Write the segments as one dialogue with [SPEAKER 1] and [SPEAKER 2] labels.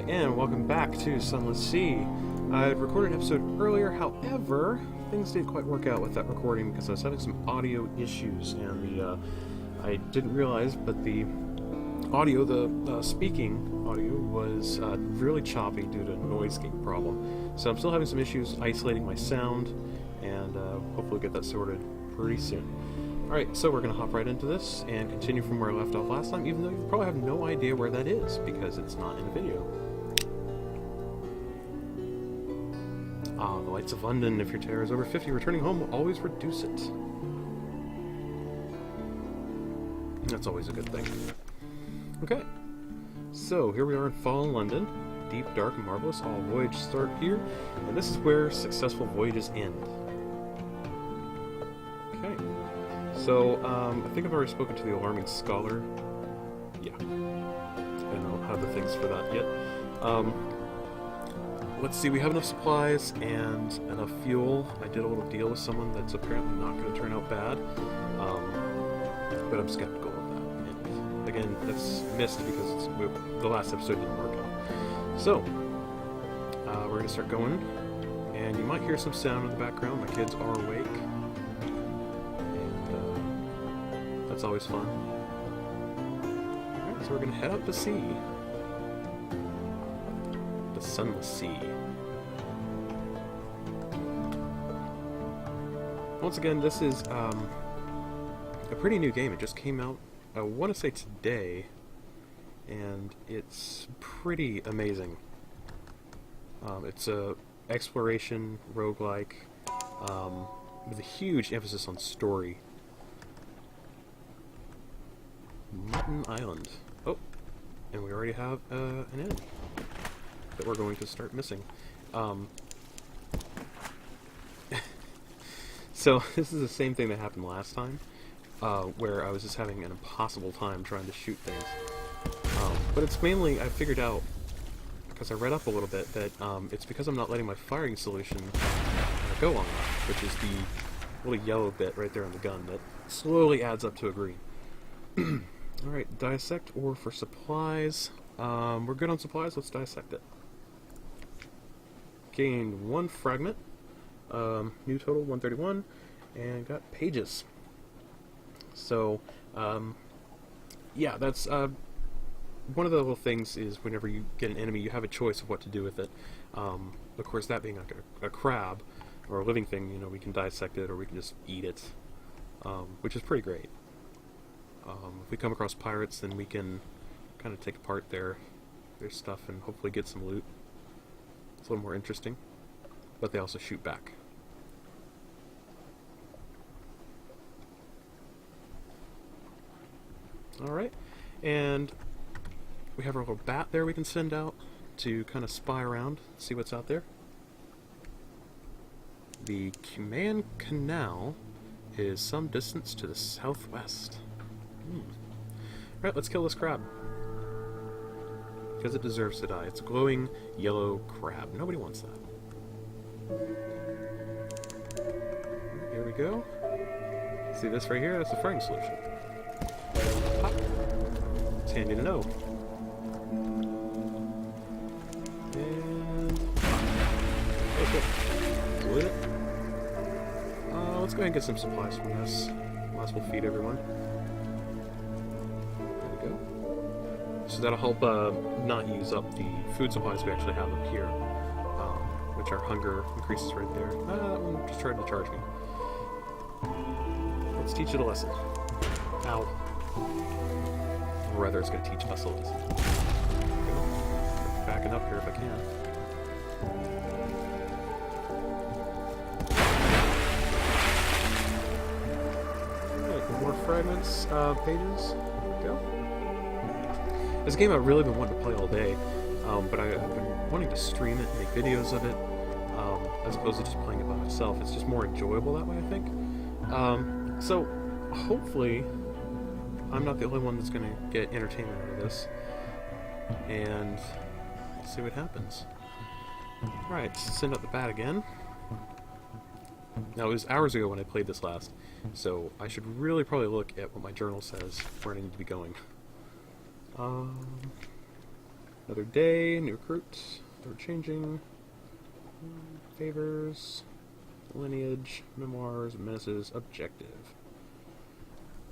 [SPEAKER 1] Hi, and welcome back to Sunless. I had recorded an episode earlier, however, things didn't quite work out with that recording because I was having some audio issues, and I didn't realize, but the audio, the speaking audio, was really choppy due to a noise gate problem. So I'm still having some issues isolating my sound, and hopefully get that sorted pretty soon. Alright, so we're going to hop right into this and continue from where I left off last time, even though you probably have no idea where that is, because it's not in the video. The lights of London. If your terror is over 50, returning home will always reduce it. That's always a good thing. Okay, so here we are in fallen London. Deep, dark, and marvelous. All voyages start here, and this is where successful voyages end. Okay. So, I think I've already spoken to the Alarming Scholar. Yeah. I don't have the things for that yet. Let's see, we have enough supplies and enough fuel. I did a little deal with someone that's apparently not going to turn out bad. But I'm skeptical of that. And again, that's missed because the last episode didn't work out. So, we're going to start going. And you might hear some sound in the background. My kids are awake. That's always fun. Alright, so we're going to head out to sea. The Sunless Sea. Once again, this is a pretty new game. It just came out, I want to say today, and it's pretty amazing. It's a exploration roguelike with a huge emphasis on story. Mutton Island. Oh, and we already have an enemy that we're going to start missing. So this is the same thing that happened last time, where I was just having an impossible time trying to shoot things. But it's mainly, I figured out, because I read up a little bit, that it's because I'm not letting my firing solution go long enough, which is the little yellow bit right there on the gun that slowly adds up to a green. Alright, dissect ore for supplies. We're good on supplies, let's dissect it. Gained 1 fragment. New total 131. And got pages. So, yeah, that's one of the little things is whenever you get an enemy, you have a choice of what to do with it. Of course, that being like a crab, or a living thing, you know, we can dissect it, or we can just eat it, which is pretty great. If we come across pirates, then we can kind of take apart their stuff and hopefully get some loot. It's a little more interesting, but they also shoot back. Alright, and we have our little bat there we can send out to kind of spy around, see what's out there. The Cuman Canal is some distance to the southwest. Right, let's kill this crab. Because it deserves to die. It's a glowing yellow crab. Nobody wants that. Here we go. See this right here? That's the firing solution. Pop. It's handy to know. And... oh, good. Lit it. Let's go ahead and get some supplies from this. Might as well feed everyone. So that'll help not use up the food supplies we actually have up here, which our hunger increases right there. That one just tried to charge me. Let's teach it a lesson. Ow. Or rather, it's going to teach us a lesson. Backing up here if I can. Alright, more fragments, pages. There we go. This game I've really been wanting to play all day, but I've been wanting to stream it, make videos of it, as opposed to just playing it by myself. It's just more enjoyable that way, I think. So, hopefully, I'm not the only one that's going to get entertainment out of this, and we'll see what happens. Right, send out the bat again. Now, it was hours ago when I played this last, so I should really probably look at what my journal says where I need to be going. Another day, new recruit, they're changing, favors, lineage, memoirs, menaces, objective.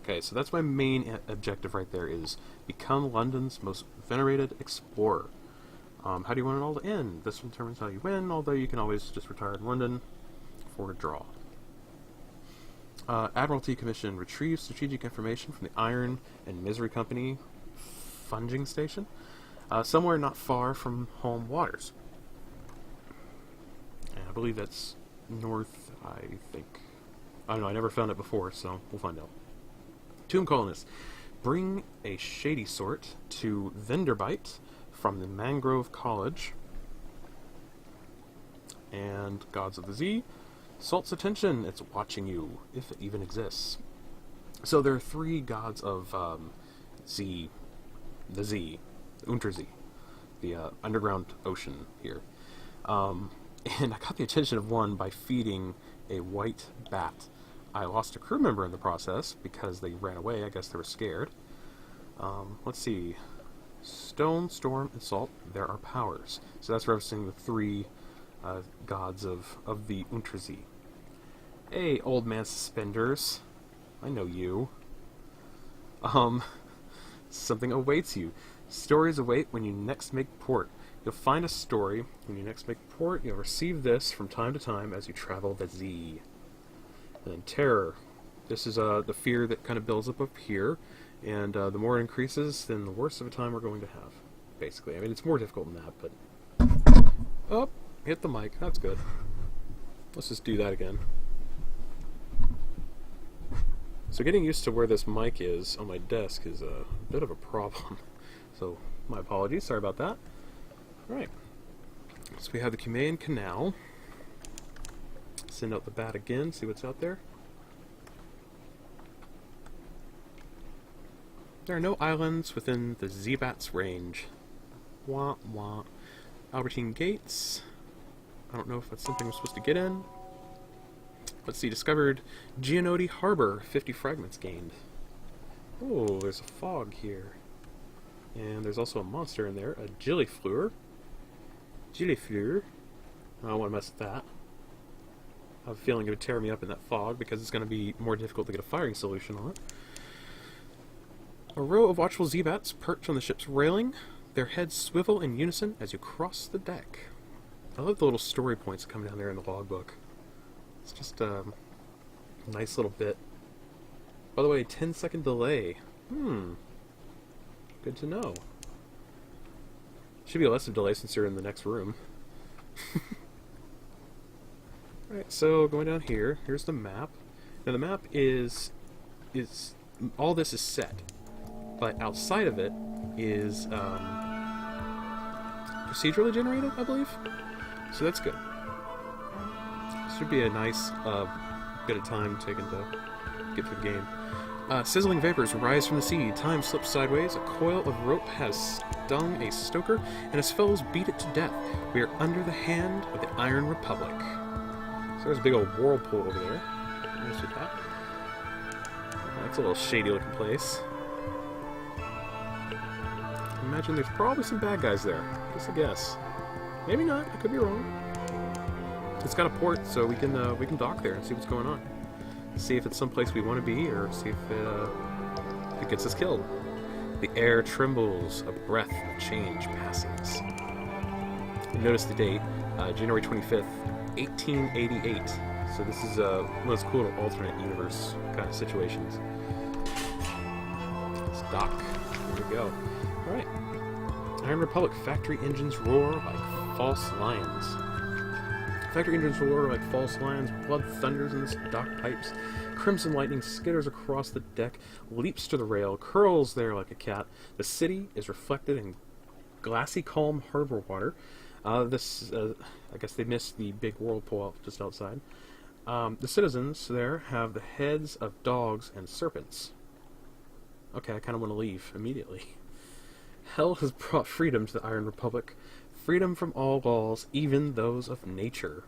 [SPEAKER 1] Okay, so that's my main objective right there, is become London's most venerated explorer. How do you want it all to end? This determines how you win, although you can always just retire in London for a draw. Admiralty Commission, retrieve strategic information from the Iron and Misery Company funging station, somewhere not far from home waters. And I believe that's north, I think. I don't know, I never found it before, so we'll find out. Tomb colonists, bring a shady sort to Venderbite from the Mangrove College. And Gods of the Z, Salt's attention, it's watching you, if it even exists. So there are 3 gods of Z, the Z, Untersee, the underground ocean here. And I got the attention of one by feeding a white bat. I lost a crew member in the process because they ran away. I guess they were scared. Let's see. Stone, Storm, and Salt, there are powers. So that's referencing the 3 gods of the Untersee. Hey, old man suspenders. I know you. Something awaits you. Stories await when you next make port. You'll find a story when you next make port. You'll receive this from time to time as you travel the Z. And then terror. This is the fear that kind of builds up here, and the more it increases, then the worse of a time we're going to have. Basically, I mean, it's more difficult than that, but oh, hit the mic. That's good. Let's just do that again. So getting used to where this mic is on my desk is a bit of a problem. So my apologies. Sorry about that. All right. So we have the Cumaean Canal. Send out the bat again, see what's out there. There are no islands within the Z-Bat's range. Wah, wah. Albertine Gates. I don't know if that's something we're supposed to get in. Let's see, discovered Gianodi Harbor, 50 fragments gained. Oh, there's a fog here. And there's also a monster in there, a Gillifleur. Gillifleur. I don't want to mess with that. I have a feeling it would tear me up in that fog because it's going to be more difficult to get a firing solution on it. A row of watchful Z-Bats perch on the ship's railing. Their heads swivel in unison as you cross the deck. I love the little story points that come down there in the logbook. It's just a nice little bit. By the way, 10-second delay. Good to know. Should be less of a delay since you're in the next room. Alright, so going down here, here's the map. Now the map is all this is set, but outside of it is procedurally generated, I believe. So that's good. Should be a nice bit of time taken to get through the game. Sizzling vapors rise from the sea. Time slips sideways. A coil of rope has stung a stoker, and his fellows beat it to death. We are under the hand of the Iron Republic. So there's a big old whirlpool over there. Nice with that. That's a little shady looking place. I imagine there's probably some bad guys there. Just a guess. Maybe not. I could be wrong. It's got a port, so we can dock there and see what's going on. See if it's someplace we want to be, or see if it gets us killed. The air trembles. A breath of change passes. Notice the date, January 25th, 1888. So this is one of those cool alternate universe kind of situations. Let's dock. Here we go. All right. Iron Republic factory engines roar like false lions. Factory engines roar like false lions, blood thunders in the dock pipes, crimson lightning skitters across the deck, leaps to the rail, curls there like a cat. The city is reflected in glassy, calm harbor water. I guess they missed the big whirlpool just outside. The citizens there have the heads of dogs and serpents. Okay, I kind of want to leave immediately. Hell has brought freedom to the Iron Republic. Freedom from all laws, even those of nature.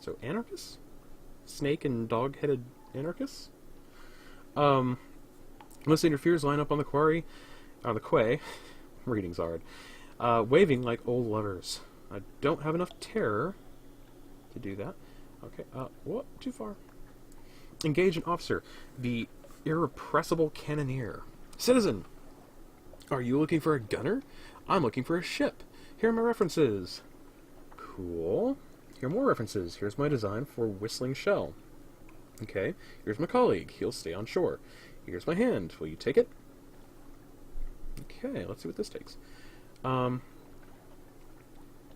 [SPEAKER 1] So anarchists? Snake and dog-headed anarchists? Unless interferes, line up on the quay. Reading's hard. Waving like old lovers. I don't have enough terror to do that. Okay, what? Too far. Engage an officer. The irrepressible cannoneer. Citizen! Are you looking for a gunner? I'm looking for a ship. Here are my references. Cool. Here are more references. Here's my design for Whistling Shell. Okay, here's my colleague. He'll stay on shore. Here's my hand. Will you take it? Okay, let's see what this takes.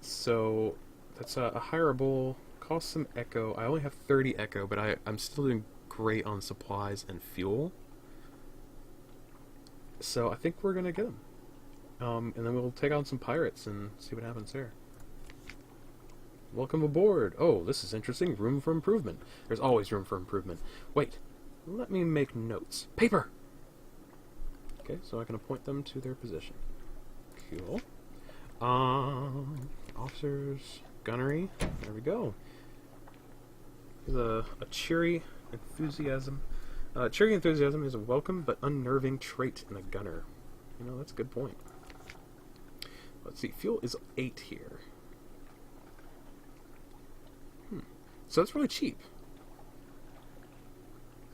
[SPEAKER 1] So, that's a hireable. Cost some echo. I only have 30 echo, but I'm still doing great on supplies and fuel. So I think we're going to get them. And then we'll take on some pirates and see what happens there. Welcome aboard. Oh, this is interesting. Room for improvement. There's always room for improvement. Wait. Let me make notes. Paper! Okay, so I can appoint them to their position. Cool. Officers, gunnery. There we go. There's a cheery enthusiasm. Cheery enthusiasm is a welcome but unnerving trait in a gunner. You know, that's a good point. Let's see, fuel is 8 here. So that's really cheap.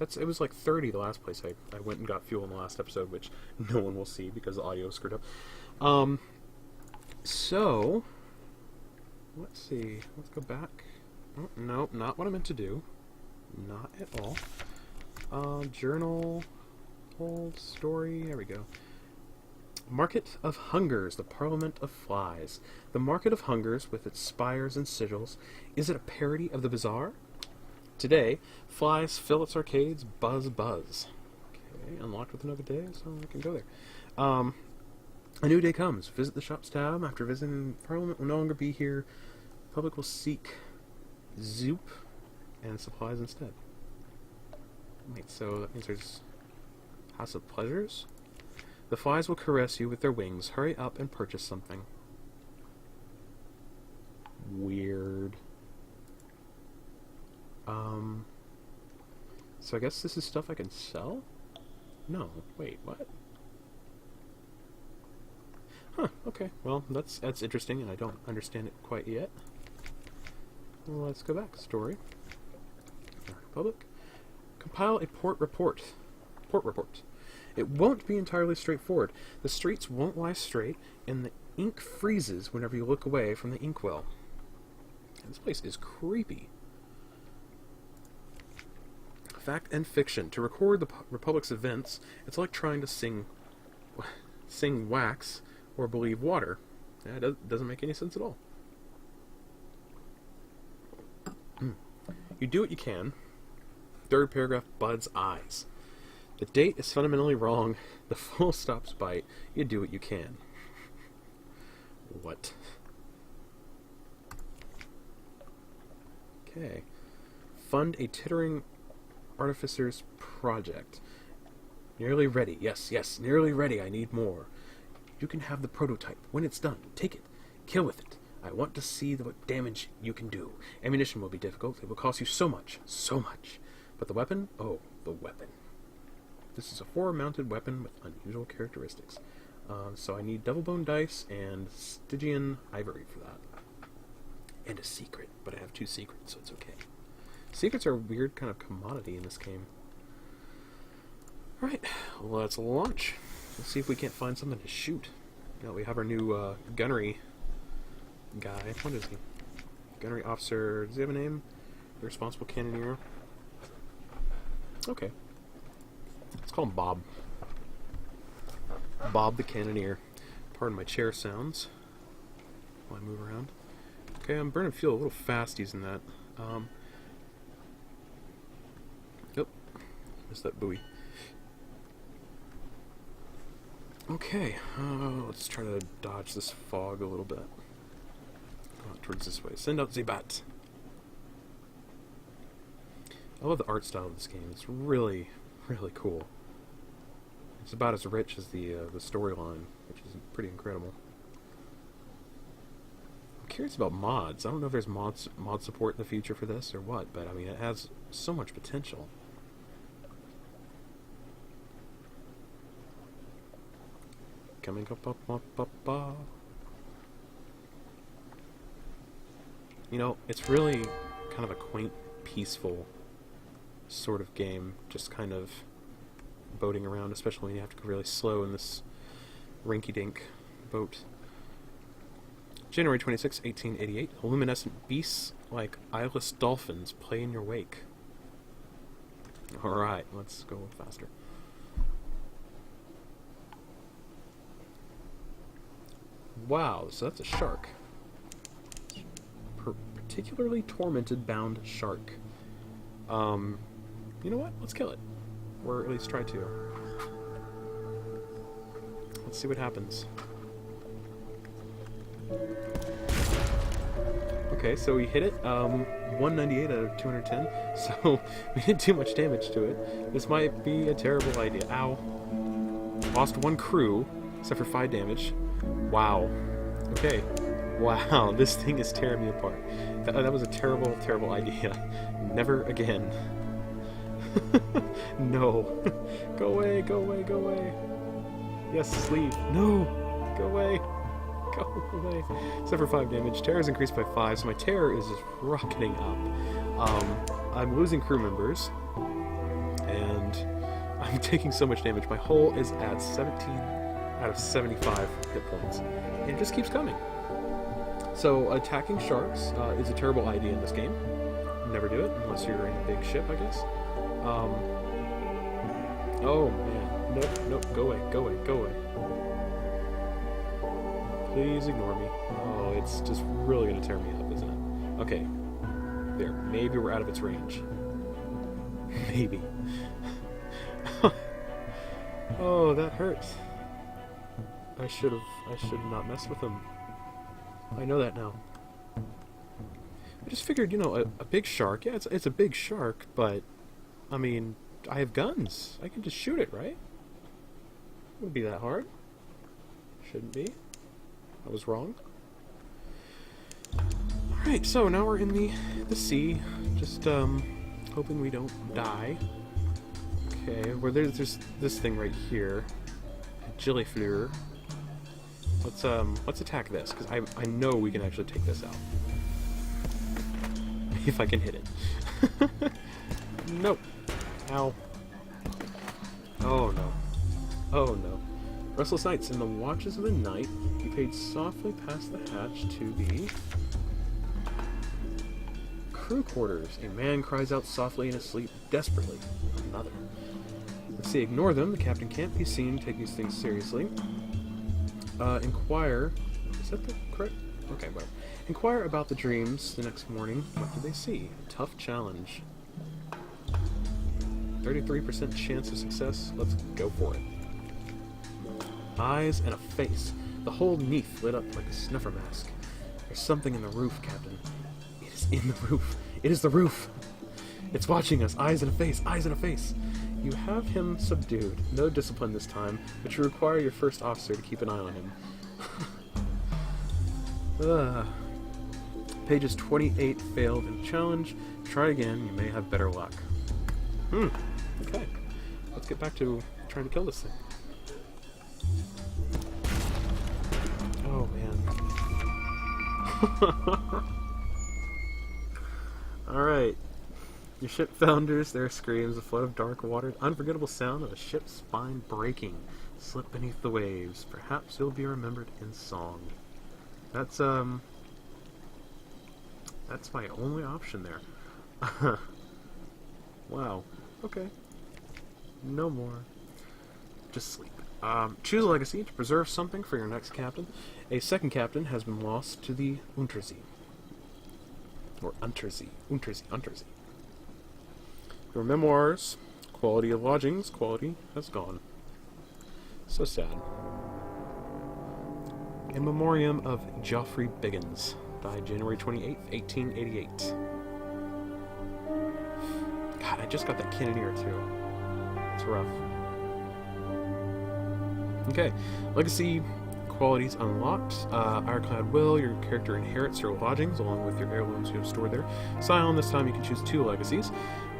[SPEAKER 1] It was like 30 the last place I went and got fuel in the last episode, which no one will see because the audio is screwed up. So, let's see. Let's go back. Oh, no, not what I meant to do. Not at all. Journal, old story, there we go. Market of Hungers, the Parliament of Flies. The Market of Hungers, with its spires and sigils, is it a parody of the bazaar? Today, flies fill its arcades, buzz, buzz. Okay, unlocked with another day, so I can go there. A new day comes. Visit the shop's tab. After visiting, Parliament will no longer be here. Public will seek Zoop and supplies instead. Wait, so that means there's House of Pleasures? The flies will caress you with their wings. Hurry up and purchase something. Weird. So I guess this is stuff I can sell? No, wait, what? Huh, okay, well, that's interesting, and I don't understand it quite yet. Well, let's go back. Story. Republic. Compile a port report. Port report. It won't be entirely straightforward. The streets won't lie straight, and the ink freezes whenever you look away from the inkwell. This place is creepy. Fact and fiction. To record the Republic's events, it's like trying to sing wax or believe water. Yeah, it doesn't make any sense at all. You do what you can. Third paragraph, Bud's eyes. The date is fundamentally wrong. The full stops bite. You do what you can. What? Okay. Fund a tittering artificer's project. Nearly ready. Yes, yes, nearly ready. I need more. You can have the prototype. When it's done, take it. Kill with it. I want to see what damage you can do. Ammunition will be difficult. It will cost you so much. So much. But the weapon? Oh, the weapon. This is a 4-mounted weapon with unusual characteristics. So I need double bone dice and Stygian ivory for that. And a secret. But I have 2 secrets, so it's okay. Secrets are a weird kind of commodity in this game. Alright, let's launch. Let's see if we can't find something to shoot. Now we have our new gunnery guy. What is he? Gunnery officer. Does he have a name? The responsible cannoneer. Okay. Let's call him Bob. Bob the cannoneer. Pardon my chair sounds while I move around. Okay, I'm burning fuel a little fast using that. Yep. Missed that buoy. Okay, let's try to dodge this fog a little bit. Go out towards this way. Send out the bat. I love the art style of this game. It's really, really cool. It's about as rich as the storyline, which is pretty incredible. I'm curious about mods. I don't know if there's mod support in the future for this or what, but I mean, it has so much potential. coming up. You know, it's really kind of a quaint, peaceful sort of game, just kind of boating around, especially when you have to go really slow in this rinky-dink boat. January 26, 1888. Luminescent beasts like eyeless dolphins play in your wake. Alright, let's go faster. Wow, so that's a shark. Particularly tormented bound shark. You know what? Let's kill it. Or at least try to. Let's see what happens. Okay, so we hit it. 198 out of 210. So we didn't do much damage to it. This might be a terrible idea. Ow. Lost one crew, except for 5 damage. Wow. Okay. Wow, this thing is tearing me apart. That was a terrible, terrible idea. Never again. No. Go away, go away, go away. Yes, sleep. No! Go away. Go away. Except for 5 damage. Terror is increased by 5, so my terror is just rocketing up. I'm losing crew members. And I'm taking so much damage. My hull is at 17 out of 75 hit points. And it just keeps coming. So attacking sharks is a terrible idea in this game. Never do it unless you're in a big ship, I guess. Oh man, nope, nope, go away, go away, go away. Please ignore me. Oh, it's just really gonna tear me up, isn't it? Okay, there, maybe we're out of its range. Maybe. Oh, that hurts. I should not mess with him. I know that now. I just figured, you know, a big shark, yeah, it's a big shark, but, I mean, I have guns. I can just shoot it, right? Wouldn't be that hard. Shouldn't be. I was wrong. Alright, so now we're in the sea, just, hoping we don't die. Okay, well there's this thing right here. A Gillifleur. Let's attack this, because I know we can actually take this out. If I can hit it. Nope. Ow. Oh no. Oh no. Restless nights. In the watches of the night, you paced softly past the hatch to the crew quarters. A man cries out softly in his sleep, desperately. Another. Let's see, ignore them. The captain can't be seen. Take these things seriously. Inquire. Is that the correct? Okay, well. Inquire about the dreams the next morning. What do they see? Tough challenge. 33% chance of success. Let's go for it. Eyes and a face. The whole Neath lit up like a snuffer mask. There's something in the roof, Captain. It is in the roof. It is the roof. It's watching us. Eyes and a face. Eyes and a face. You have him subdued. No discipline this time, but you require your first officer to keep an eye on him. Pages 28 failed in the challenge. Try again. You may have better luck. Okay. Let's get back to trying to kill this thing. Oh, man. Alright. Your ship founders, there screams, a flood of dark water, unforgettable sound of a ship's spine breaking. Slip beneath the waves. Perhaps you'll be remembered in song. That's my only option there. Wow. Okay. No more. Just sleep. Choose a legacy to preserve something for your next captain. A second captain has been lost to the Untersee. Or Untersee. Untersee. Your memoirs, quality of lodgings, quality has gone. So sad. In memoriam of Geoffrey Biggins, died January 28th, 1888. God, I just got that cannoneer too. It's rough. Okay, legacy qualities unlocked. Ironclad Will, your character inherits your lodgings along with your heirlooms you have stored there. Scion, this time you can choose 2 legacies.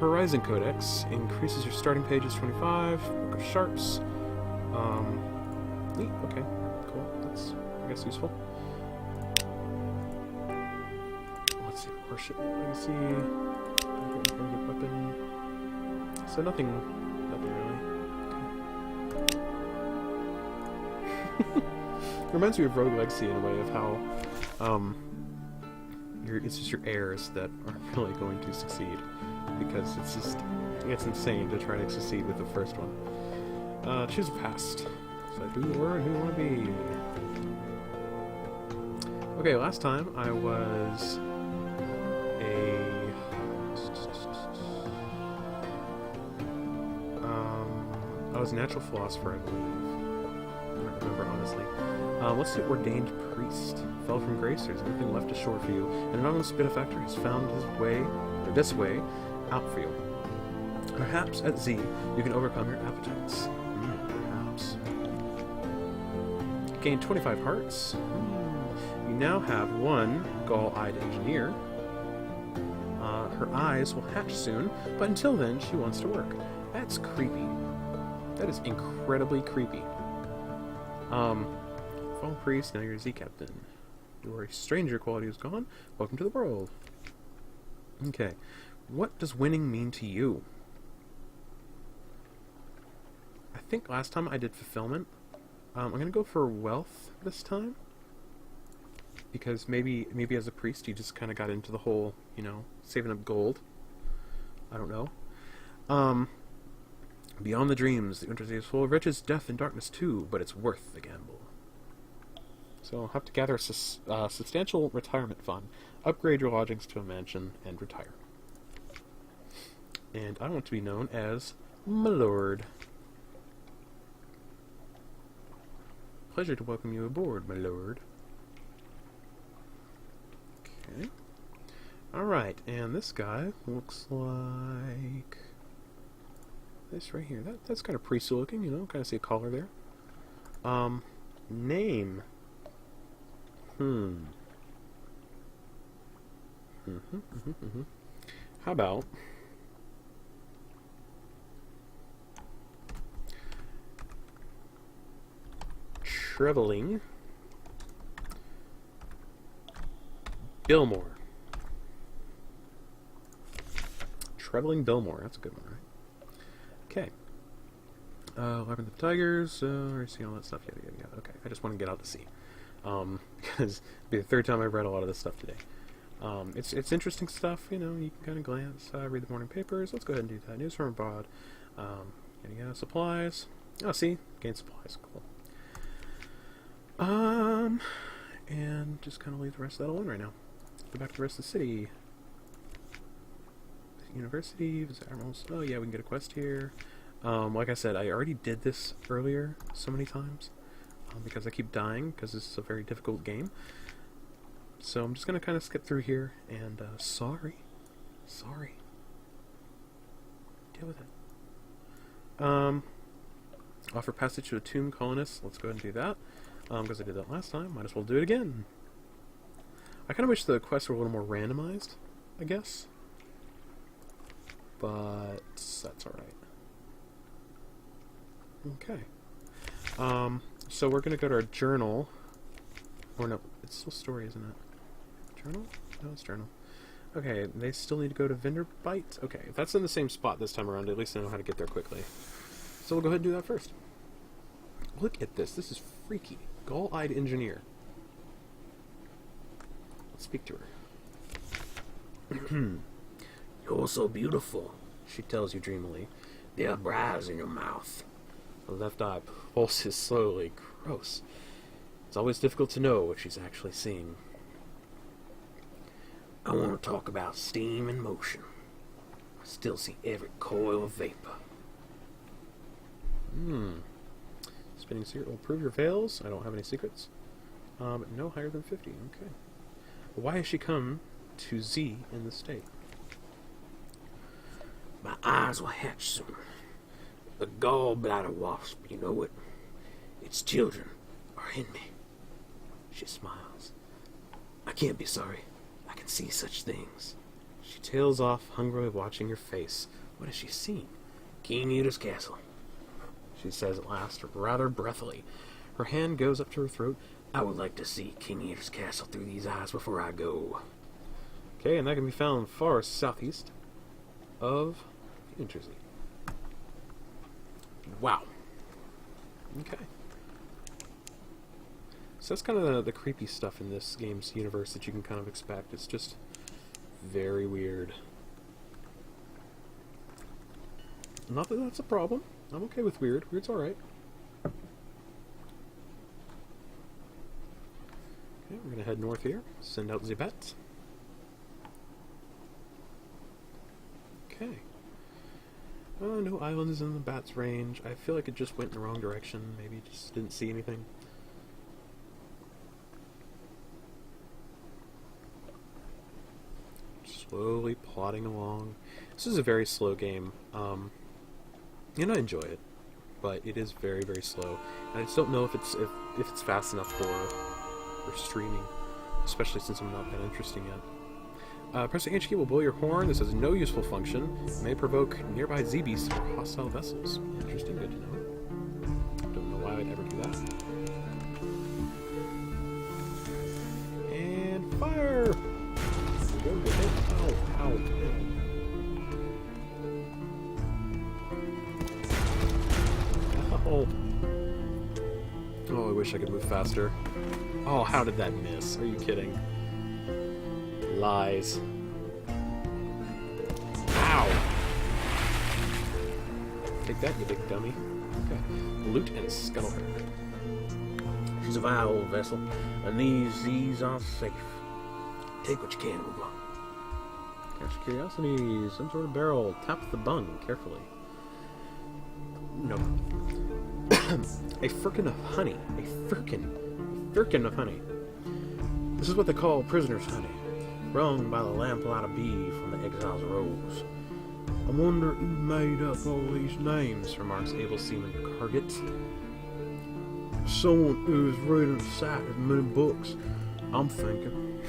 [SPEAKER 1] Horizon Codex increases your starting pages 25. Book of Sharps. Neat, okay, cool. That's, I guess, useful. Let's see, worship legacy. Good weapon. So nothing really. Okay. Reminds me of Rogue Legacy in a way of how, it's just your heirs that aren't really going to succeed, because it's insane to try to succeed with the first one. Choose a past. So who you were and who you want to be. Okay, last time I was a natural philosopher, I believe. I don't remember, honestly. Let's see, ordained priest. Fell from grace, there's nothing left ashore for you. An anonymous benefactor has found his way, or this way, out for you. Perhaps at Z, you can overcome your appetites. Perhaps. Gain 25 hearts. You now have one gall-eyed engineer. Her eyes will hatch soon, but until then, she wants to work. That's creepy. That is incredibly creepy. Fallen priest, now you're a Z captain. You are a stranger, quality is gone. Welcome to the world. Okay. What does winning mean to you? I think last time I did fulfillment. I'm gonna go for wealth this time. Because maybe as a priest you just kinda got into the whole, saving up gold. I don't know. Beyond the dreams, the Untersea is full of riches, death, and darkness too, but it's worth the gamble. So I'll have to gather a substantial retirement fund, upgrade your lodgings to a mansion, and retire. And I want to be known as my lord. Pleasure to welcome you aboard, my lord. Okay. Alright, and this guy looks like this right here. That's kind of priestly looking, kind of see a collar there. Name. How about Traveling Billmore. Traveling Billmore, that's a good one, right? Okay. Labyrinth of Tigers, I see all that stuff, yada yada yada. Okay, I just want to get out to sea. Because it'll be the third time I've read a lot of this stuff today. It's interesting stuff, you can kind of glance, read the morning papers. Let's go ahead and do that. News from abroad. Yada yada, supplies. Oh, see? Gain supplies, cool. And just kind of leave the rest of that alone right now. Go back to the rest of the city. University, visit Admirals. Oh yeah, we can get a quest here. Like I said, I already did this earlier so many times because I keep dying because this is a very difficult game. So I'm just gonna kind of skip through here and sorry. Deal with it. Offer passage to a tomb colonist. Let's go ahead and do that because I did that last time. Might as well do it again. I kind of wish the quests were a little more randomized, I guess. But that's alright. Okay. So we're gonna go to our journal. Or no, it's still story, isn't it? Journal? No, it's journal. Okay, they still need to go to Vendor Bite? Okay, if that's in the same spot this time around, at least I know how to get there quickly. So we'll go ahead and do that first. Look at this. This is freaky. Gull-eyed engineer. Let's speak to her.
[SPEAKER 2] You're so beautiful, she tells you dreamily. There are briars in your mouth.
[SPEAKER 1] The left eye pulses slowly. Gross. It's always difficult to know what she's actually seeing.
[SPEAKER 2] I want to talk about steam and motion. I still see every coil of vapor.
[SPEAKER 1] Spinning secret will prove your veils. I don't have any secrets. No higher than 50. Okay. Why has she come to Z in the state?
[SPEAKER 2] My eyes will hatch soon. The gallbladder wasp, you know it. Its children are in me. She smiles. I can't be sorry. I can see such things.
[SPEAKER 1] She tails off, hungrily watching your face. What has she seen?
[SPEAKER 2] King Uda's castle.
[SPEAKER 1] She says at last, rather breathily. Her hand goes up to her throat.
[SPEAKER 2] I would like to see King Eater's castle through these eyes before I go.
[SPEAKER 1] Okay, and that can be found far southeast of New Jersey. Wow. Okay. So that's kind of the creepy stuff in this game's universe that you can kind of expect. It's just very weird. Not that that's a problem. I'm okay with weird. Weird's alright. Okay, we're gonna head north here. Send out the bat. Okay. No islands in the bat's range. I feel like it just went in the wrong direction. Maybe just didn't see anything. Slowly plodding along. This is a very slow game. And I enjoy it, but it is very, very slow. And I just don't know if it's fast enough for streaming, especially since I'm not that interesting yet. Pressing H key will blow your horn. This has no useful function. It may provoke nearby Z-beasts or hostile vessels. Interesting, good to know. Don't know why I'd ever do that. And fire! Go with it. Ow, ow, ow. Ow. Oh, I wish I could move faster. Oh, how did that miss? Are you kidding? Lies. Ow! Take that, you big dummy. Okay. Loot and scuttlebutt.
[SPEAKER 2] She's a vile old vessel, and these are safe. Take what you can and move on.
[SPEAKER 1] Catch curiosity. Some sort of barrel. Tap the bung carefully. No. A firkin of honey. A firkin of honey. This is what they call prisoner's honey. Wrung by the lamplight of bee from the exile's rose. I wonder who made up all these names, remarks able seaman Carget. Someone who's reading a sight of many books, I'm thinking.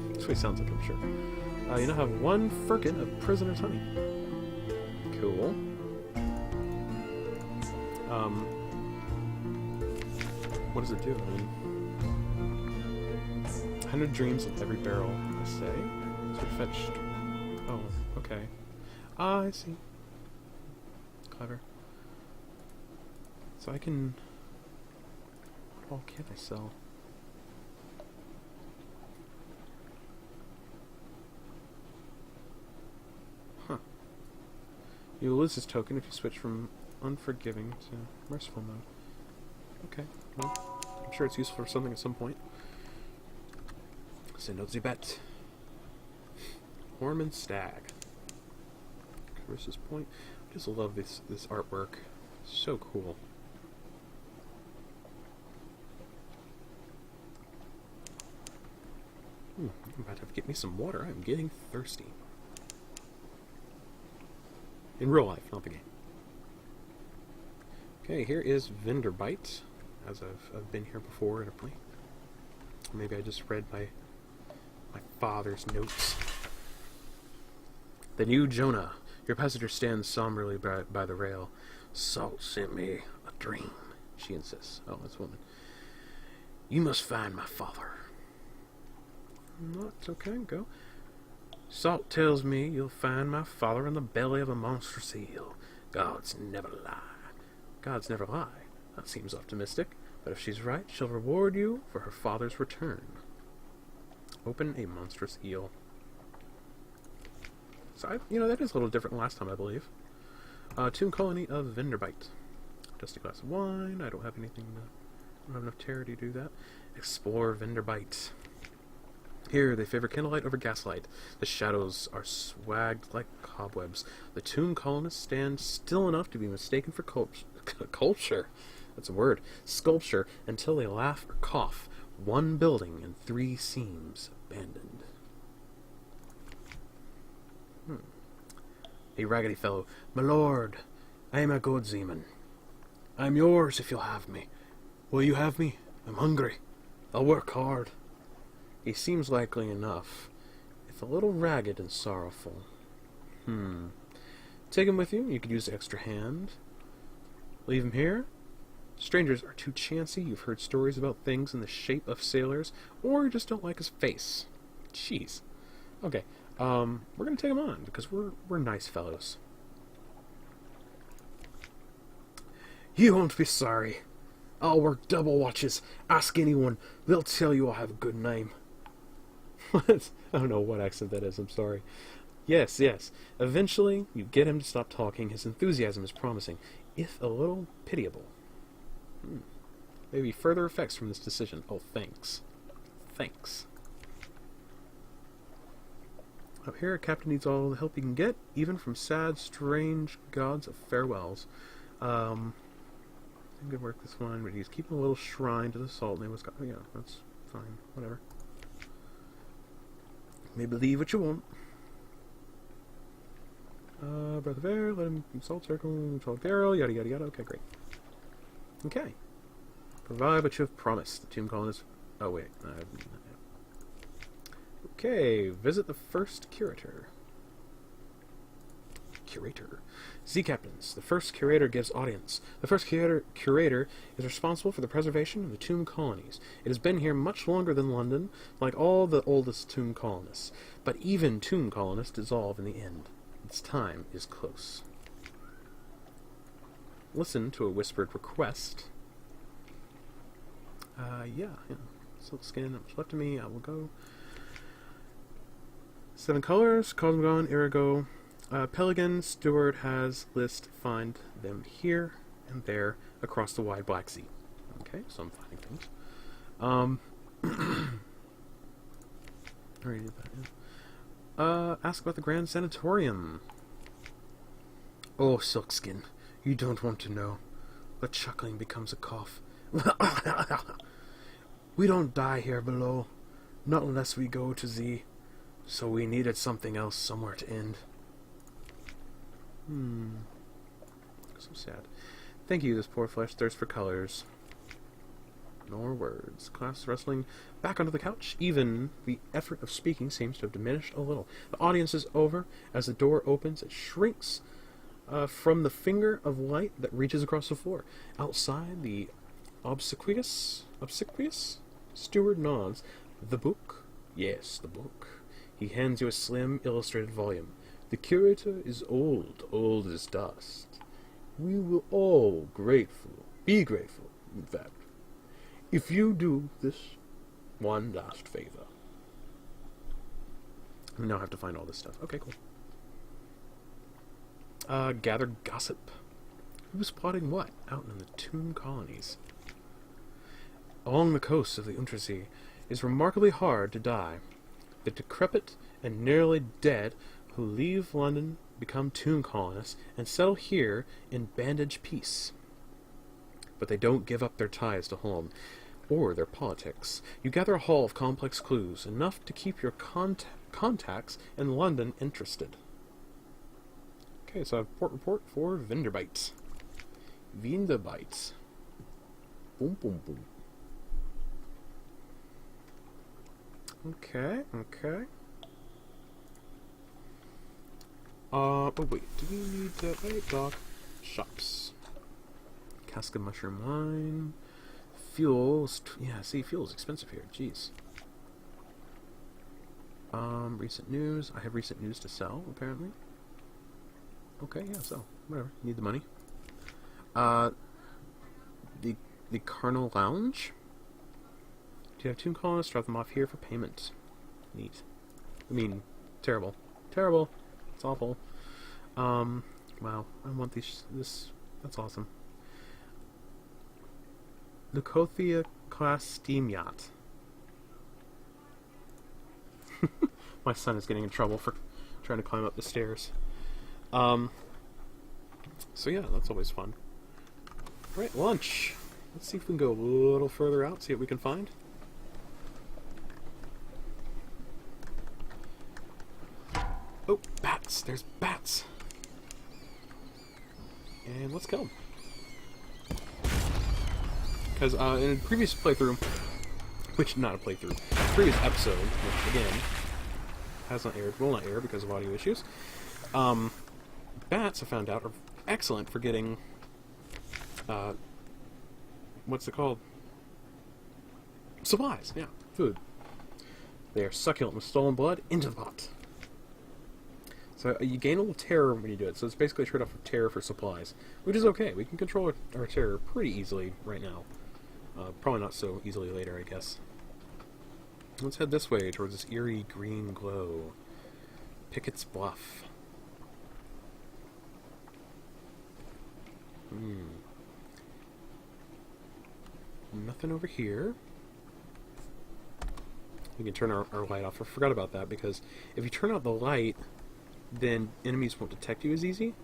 [SPEAKER 1] That's what he sounds like, I'm sure. You now have one firkin of prisoner's honey. Cool. What does it do? I mean, 100 dreams in every barrel, I say. So it fetched... Oh, okay. Ah, I see. Clever. So I can... What all can I sell? Huh. You will lose this token if you switch from unforgiving to merciful mode. Okay, well, I'm sure it's useful for something at some point. Send out the bet. Horman Stag. Versus Point. I just love this artwork. So cool. I'm about to have to get me some water. I'm getting thirsty. In real life, not the game. Okay, here is Vinderbite, as I've been here before in a play. Maybe I just read my father's notes. The new Jonah. Your passenger stands somberly by the rail. Salt sent me a dream, she insists. Oh, that's a woman. You must find my father. Not okay, go. Salt tells me you'll find my father in the belly of a monstrous eel. Gods never lie. Gods never lie. That seems optimistic, but if she's right, she'll reward you for her father's return. Open a monstrous eel. So, that is a little different than last time, I believe. Tomb Colony of Vinderbite. Just a glass of wine. I don't have anything I don't have enough terror to do that. Explore Vinderbite. Here, they favor candlelight over gaslight. The shadows are swagged like cobwebs. The tomb colonists stand still enough to be mistaken for culture. That's a word. Sculpture, until they laugh or cough. One building and 3 seams abandoned. A raggedy fellow. My lord, I am a good seaman. I am yours if you'll have me. Will you have me? I'm hungry. I'll work hard. He seems likely enough, if a little ragged and sorrowful. Take him with you. You could use the extra hand. Leave him here. Strangers are too chancy, you've heard stories about things in the shape of sailors, or just don't like his face. Jeez. Okay, we're gonna take him on, because we're nice fellows.
[SPEAKER 2] You won't be sorry. I'll work double watches. Ask anyone. They'll tell you I have a good name.
[SPEAKER 1] What? I don't know what accent that is, I'm sorry. Yes, yes. Eventually, you get him to stop talking. His enthusiasm is promising, if a little pitiable. Maybe further effects from this decision. Oh, thanks. Thanks. Up here, Captain needs all the help he can get, even from sad, strange gods of farewells. Good work this one, but he's keeping a little shrine to the salt name. Yeah, that's fine. Whatever. You may believe what you want. Breath of air, let him salt circle, salt barrel, yada yada yada. Okay, great. Okay. Provide what you have promised. The tomb colonists. Oh, wait. Okay, visit the first curator. Z Captains. The first curator gives audience. The first curator is responsible for the preservation of the tomb colonies. It has been here much longer than London, like all the oldest tomb colonists. But even tomb colonists dissolve in the end. Its time is close. Listen to a whispered request. Yeah. Silk skin, not much left of me. I will go. 7 colors. Cosmogon, Irigo. Pelican Steward has list. Find them here and there across the wide Black Sea. Okay, so I'm finding things. Already did that. Yeah. Ask about the Grand Sanatorium.
[SPEAKER 2] Oh, Silkskin, you don't want to know. But chuckling becomes a cough. We don't die here below, not unless we go to Z. So we needed something else somewhere to end.
[SPEAKER 1] So sad. Thank you, this poor flesh thirsts for colors. Nor words. Class wrestling back onto the couch. Even the effort of speaking seems to have diminished a little. The audience is over. As the door opens, it shrinks from the finger of light that reaches across the floor. Outside, the obsequious steward nods. The book? Yes, the book. He hands you a slim, illustrated volume. The curator is old as dust. We will all be grateful, in fact, if you do this one last favor. We now have to find all this stuff. Okay, cool. Gather gossip. Who's plotting what? Out in the tomb colonies. Along the coast of the Untersee, it is remarkably hard to die. The decrepit and nearly dead who leave London become tomb colonists and settle here in bandaged peace. But they don't give up their ties to home, or their politics. You gather a haul of complex clues, enough to keep your contacts in London interested. Okay, so I have port report for Vinderbites. Vinderbites. Boom, boom, boom. Okay. Oh wait, do we need to... Wait, dock. Shops. Cask of mushroom wine. Fuels. Yeah, see, fuel's expensive here. Jeez. Recent news. I have recent news to sell, apparently. Okay, yeah, so, whatever. Need the money. The Carnal Lounge? Do you have tomb colonists? Drop them off here for payment. Neat. I mean, terrible. Terrible. It's awful. Wow. I want this. That's awesome. Leucothea class steam yacht. My son is getting in trouble for trying to climb up the stairs. So yeah, that's always fun. Alright, lunch. Let's see if we can go a little further out, see what we can find. Oh, bats! There's bats! And let's kill them. Because in a previous playthrough, not a playthrough, previous episode, which again, has not aired, will not air because of audio issues, bats, I found out, are excellent for getting what's it called? Supplies, yeah, food. They are succulent with stolen blood into the pot. So you gain a little terror when you do it. So it's basically a trade-off of terror for supplies, which is okay. We can control our terror pretty easily right now. Probably not so easily later, I guess. Let's head this way towards this eerie green glow. Pickett's Bluff. Nothing over here. We can turn our light off. I forgot about that, because if you turn out the light, then enemies won't detect you as easy.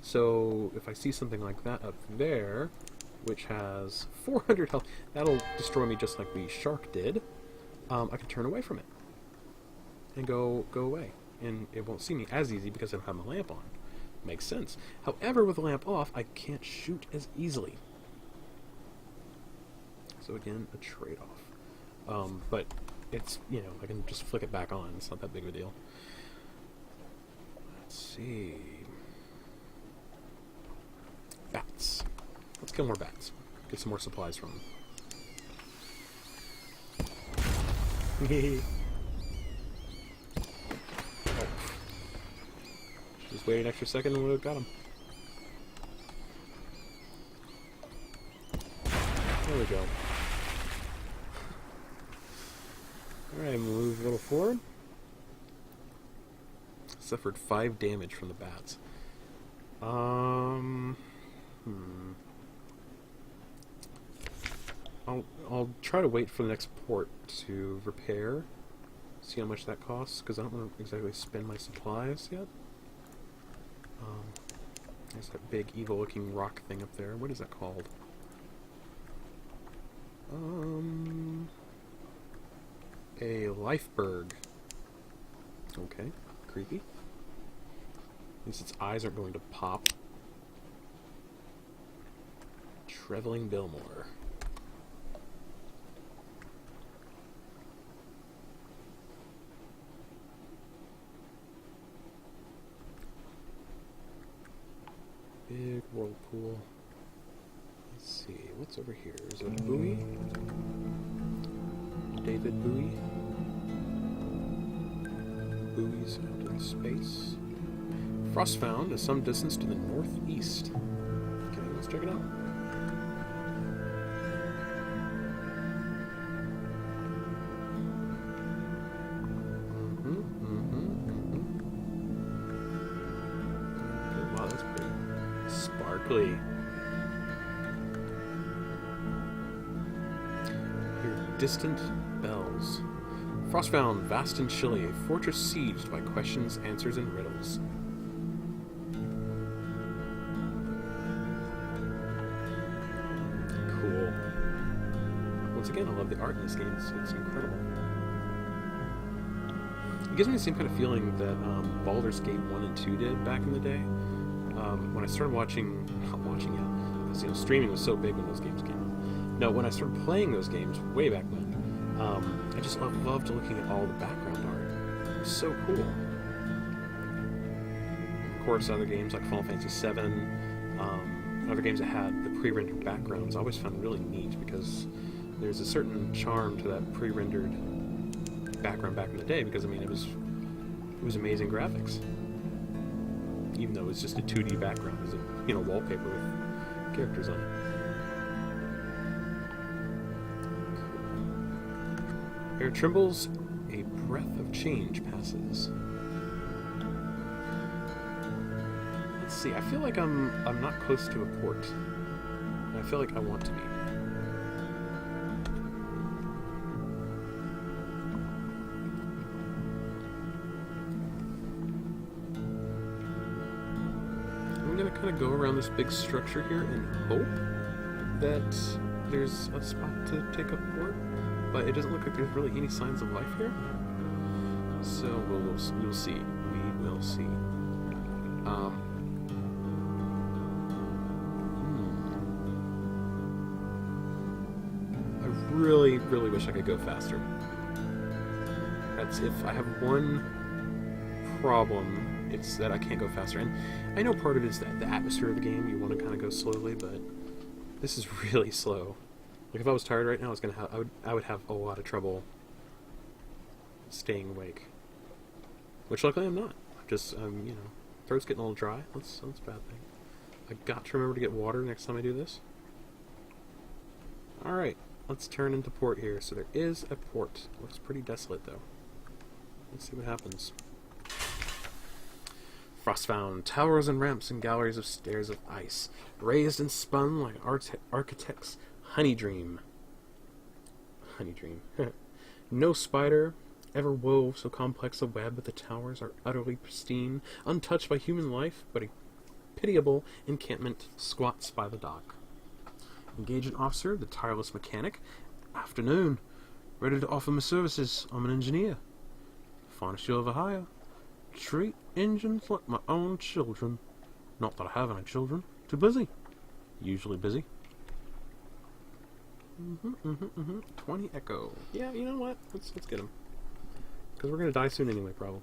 [SPEAKER 1] So if I see something like that up there, which has 400 health, that'll destroy me just like the shark did. I can turn away from it and go away, and it won't see me as easy because I don't have my lamp on. Makes sense. However, with the lamp off, I can't shoot as easily. So again, a trade-off. But it's, you know, I can just flick it back on. It's not that big of a deal. Let's see. Bats. Let's kill more bats. Get some more supplies from them. Oh. Just wait an extra second and we would have got him. There we go. Alright, move a little forward. Suffered 5 damage from the bats. I'll try to wait for the next port to repair. See how much that costs, because I don't want to exactly spend my supplies yet. There's that big evil-looking rock thing up there. What is that called? A lifeberg. Okay, creepy. At least its eyes aren't going to pop. Traveling Billmore. Big whirlpool. Let's see, what's over here? Is it a buoy? David Bowie. Buoys out in space. Frost found is some distance to the northeast. Okay, let's check it out. Wow, that's pretty sparkly. Distant bells. Frost found vast and chilly, a fortress sieged by questions, answers, and riddles. Cool. Once again, I love the art in this game. It's incredible. It gives me the same kind of feeling that Baldur's Gate 1 and 2 did back in the day. When I started not watching it, because, you know, streaming was so big when those games came out. No, when I started playing those games way back when, I just loved looking at all the background art. It was so cool. Of course, other games like Final Fantasy VII, other games that had the pre-rendered backgrounds, I always found really neat, because there's a certain charm to that pre-rendered background back in the day, because, I mean, it was amazing graphics. Even though it was just a 2D background, it was a, you know, wallpaper with characters on it. Air trembles, a breath of change passes. Let's see, I feel like I'm not close to a port. And I feel like I want to be. I'm gonna kind of go around this big structure here and hope that there's a spot to take up port. But it doesn't look like there's really any signs of life here. So we'll see. We will see. I really, really wish I could go faster. That's if I have one problem, it's that I can't go faster. And I know part of it is that the atmosphere of the game, you want to kind of go slowly, but this is really slow. Like if I was tired right now, I would have a lot of trouble staying awake. Which luckily I'm not. Just you know, throat's getting a little dry. That's a bad thing. I got to remember to get water next time I do this. All right, let's turn into port here. So there is a port. Looks pretty desolate though. Let's see what happens. Frostbound towers and ramps and galleries of stairs of ice, raised and spun like architects' honey dream. Honey dream. No spider ever wove so complex a web, but the towers are utterly pristine, untouched by human life, but a pitiable encampment squats by the dock. Engage an officer, the tireless mechanic. Afternoon. Ready to offer my services. I'm an engineer. Finest you'll ever hire. Treat engines like my own children. Not that I have any children. Too busy. Usually busy. 20 Echo. Yeah, you know what? Let's get him. Because we're going to die soon anyway, probably.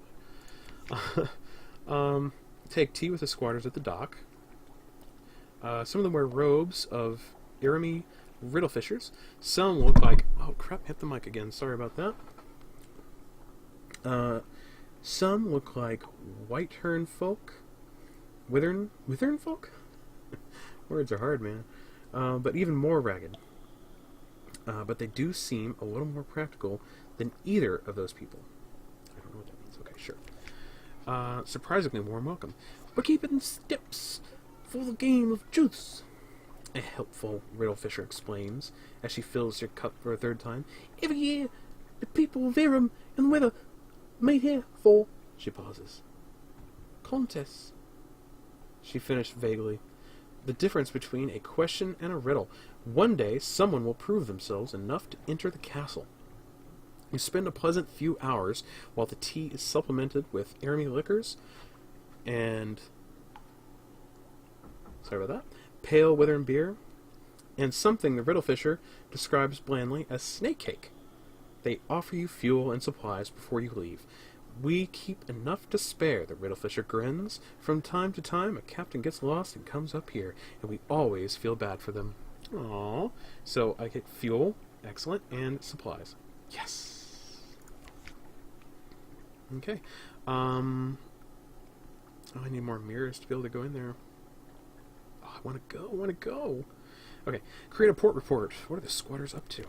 [SPEAKER 1] Take tea with the squatters at the dock. Some of them wear robes of Irami riddle fishers. Some look like... Oh, crap, hit the mic again. Sorry about that. Some look like white-hern folk. Withern folk? Words are hard, man. But even more ragged. But they do seem a little more practical than either of those people. I don't know what that means. Okay, sure. Surprisingly warm welcome. We're keeping steps for the game of juice, a helpful riddle fisher explains as she fills your cup for a third time. Every year, the people of Verum and weather meet here for... She pauses. Contests. She finished vaguely. The difference between a question and a riddle. One day, someone will prove themselves enough to enter the castle. You spend a pleasant few hours while the tea is supplemented with Irami liquors and... Sorry about that. Pale withering beer, and something the riddle fisher describes blandly as snake cake. They offer you fuel and supplies before you leave. We keep enough to spare, the riddle fisher grins. From time to time, a captain gets lost and comes up here, and we always feel bad for them. Aww. So I get fuel, excellent, and supplies. Yes. Okay. Oh, I need more mirrors to be able to go in there. Oh, I want to go. Okay, create a port report. What are the squatters up to?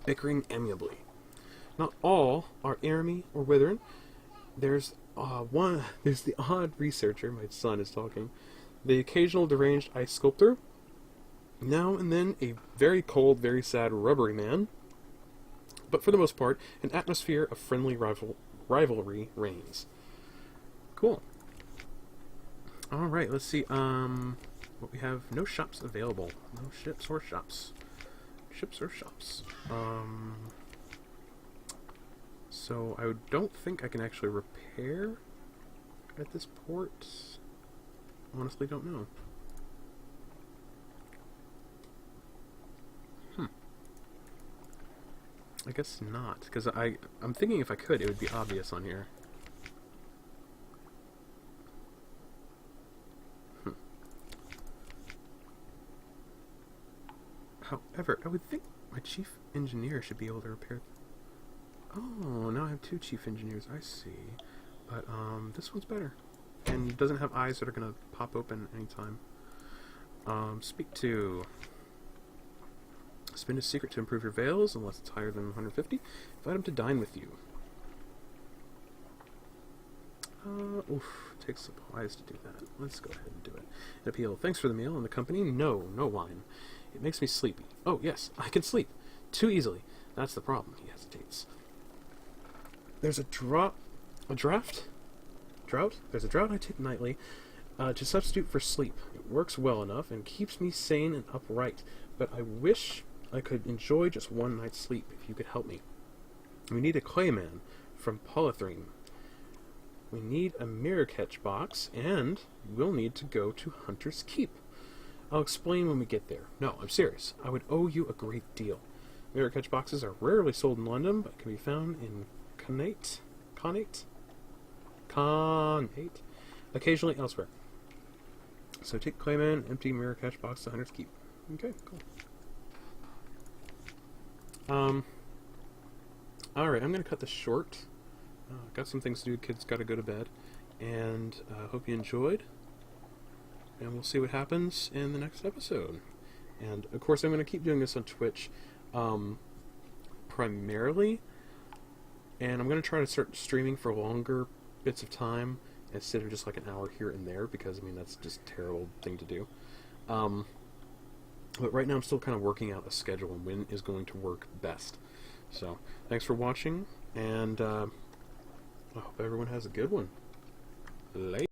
[SPEAKER 1] Bickering amiably. Not all are Irami or Withern. There's the odd researcher, my son is talking, the occasional deranged ice sculptor, now and then a very cold, very sad rubbery man, but for the most part, an atmosphere of friendly rivalry reigns. Cool. Alright, let's see, what we have. No shops available. No ships or shops. Ships or shops. So I don't think I can actually repair at this port. Honestly, don't know. I guess not, because I'm thinking if I could, it would be obvious on here. However, I would think my chief engineer should be able to repair... Oh, now I have two chief engineers, I see. But, this one's better. And doesn't have eyes that are going to pop open anytime. Speak to... Spin a secret to improve your veils, unless it's higher than 150. Invite him to dine with you. Takes supplies to do that. Let's go ahead and do it. An appeal. Thanks for the meal and the company. No wine. It makes me sleepy. Oh, yes, I can sleep. Too easily. That's the problem. He hesitates. There's a drought? There's a drought I take nightly to substitute for sleep. It works well enough and keeps me sane and upright, but I wish I could enjoy just one night's sleep if you could help me. We need a clayman from Polythrene. We need a mirror catch box, and we'll need to go to Hunter's Keep. I'll explain when we get there. No, I'm serious. I would owe you a great deal. Mirror catch boxes are rarely sold in London, but can be found in Connate, occasionally elsewhere. So take Clayman, empty mirror catch box to Hunter's Keep. Okay, cool. Alright, I'm going to cut this short. Got some things to do, kids got to go to bed. And hope you enjoyed. And we'll see what happens in the next episode. And, of course, I'm going to keep doing this on Twitch primarily. And I'm going to try to start streaming for longer bits of time instead of just like an hour here and there, because, I mean, that's just a terrible thing to do. But right now I'm still kind of working out a schedule and when is going to work best. So, thanks for watching, and I hope everyone has a good one. Later.